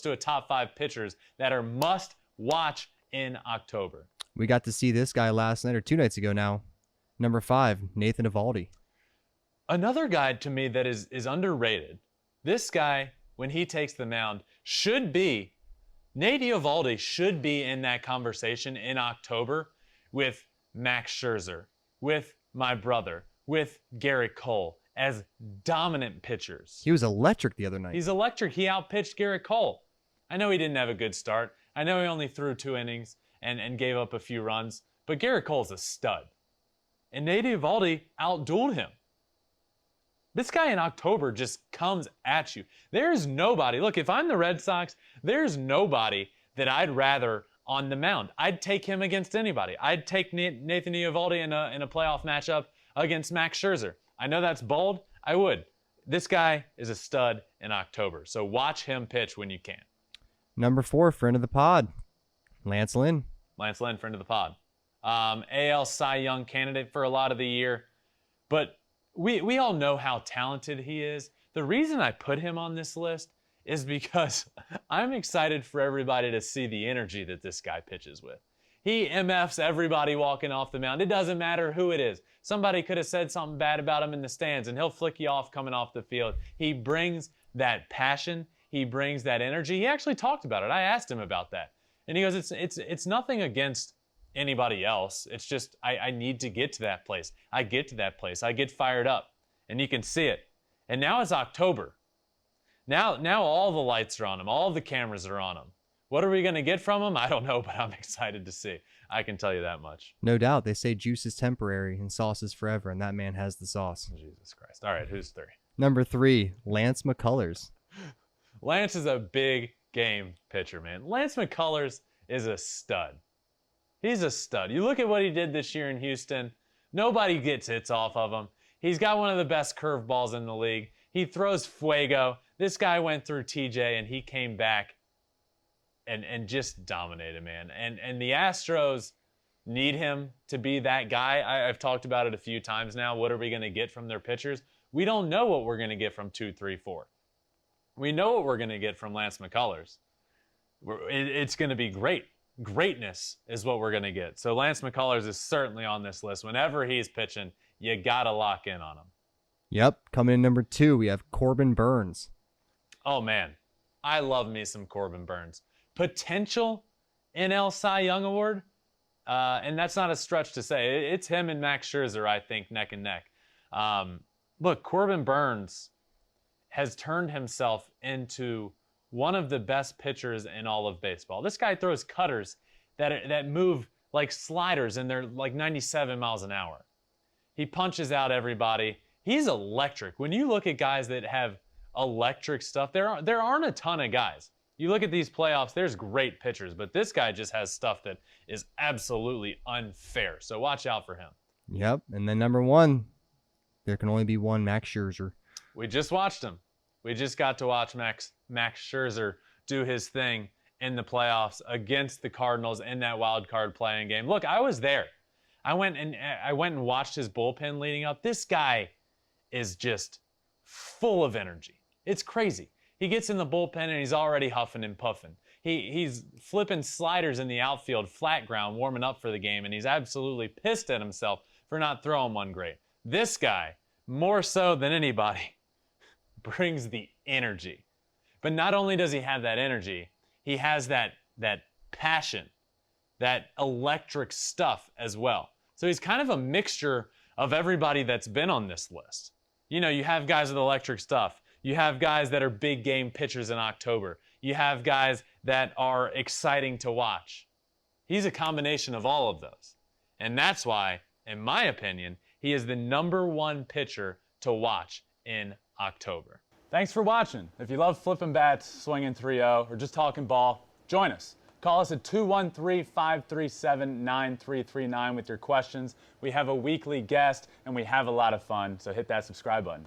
to a top 5 pitchers that are must watch in October. We got to see this guy last night or 2 nights ago now. Number 5, Nathan Eovaldi. Another guy to me that is underrated. This guy, when he takes the mound, Nate Eovaldi should be in that conversation in October with Max Scherzer, with my brother, with Garrett Cole as dominant pitchers. He was electric the other night. He's electric. He outpitched Garrett Cole. I know he didn't have a good start. I know he only threw 2 innings and gave up a few runs, but Garrett Cole's a stud. And Nate Eovaldi outdueled him. This guy in October just comes at you. There's nobody. Look, if I'm the Red Sox, there's nobody that I'd rather on the mound. I'd take him against anybody. I'd take Nathan Eovaldi in a playoff matchup against Max Scherzer. I know that's bold. I would. This guy is a stud in October, so watch him pitch when you can. Number 4, friend of the pod, Lance Lynn. Lance Lynn, friend of the pod. AL Cy Young candidate for a lot of the year. But we all know how talented he is. The reason I put him on this list is because I'm excited for everybody to see the energy that this guy pitches with. He MFs everybody walking off the mound. It doesn't matter who it is. Somebody could have said something bad about him in the stands, and he'll flick you off coming off the field. He brings that passion. He brings that energy. He actually talked about it. I asked him about that. And he goes, it's nothing against anybody else. It's just I need to get to that place. I get to that place. I get fired up. And you can see it. And now it's October. Now all the lights are on him. All the cameras are on him. What are we going to get from him? I don't know, but I'm excited to see. I can tell you that much. No doubt. They say juice is temporary and sauce is forever, and that man has the sauce. Jesus Christ. All right, who's 3? Number 3, Lance McCullers. Lance is a big game pitcher, man. Lance McCullers is a stud. He's a stud. You look at what he did this year in Houston. Nobody gets hits off of him. He's got one of the best curveballs in the league. He throws fuego. This guy went through TJ, and he came back and just dominated, man. And the Astros need him to be that guy. I've talked about it a few times now. What are we going to get from their pitchers? We don't know what we're going to get from 2, 3, 4. We know what we're going to get from Lance McCullers. It's going to be great. Greatness is what we're going to get. So Lance McCullers is certainly on this list. Whenever he's pitching, you got to lock in on him. Yep. Coming in number 2, we have Corbin Burnes. Oh, man. I love me some Corbin Burnes. Potential NL Cy Young Award, and that's not a stretch to say. It's him and Max Scherzer, I think, neck and neck. Look, Corbin Burnes has turned himself into one of the best pitchers in all of baseball. This guy throws cutters that move like sliders, and they're like 97 miles an hour. He punches out everybody. He's electric. When you look at guys that have electric stuff, there aren't a ton of guys. You look at these playoffs, there's great pitchers, but this guy just has stuff that is absolutely unfair. So watch out for him. Yep. And then number 1, there can only be one, Max Scherzer. We just watched him. We just got to watch Max Scherzer do his thing in the playoffs against the Cardinals in that wild card playing game. Look, I was there. I went and watched his bullpen leading up. This guy is just full of energy. It's crazy. He gets in the bullpen and he's already huffing and puffing. He's flipping sliders in the outfield, flat ground, warming up for the game, and he's absolutely pissed at himself for not throwing one great. This guy, more so than anybody, brings the energy. But not only does he have that energy, he has that passion, that electric stuff as well. So he's kind of a mixture of everybody that's been on this list. You know, you have guys with electric stuff. You have guys that are big game pitchers in October. You have guys that are exciting to watch. He's a combination of all of those. And that's why, in my opinion, he is the number 1 pitcher to watch in October. Thanks for watching. If you love flipping bats, swinging 3-0, or just talking ball, join us. Call us at 213-537-9339 with your questions. We have a weekly guest, and we have a lot of fun, so hit that subscribe button.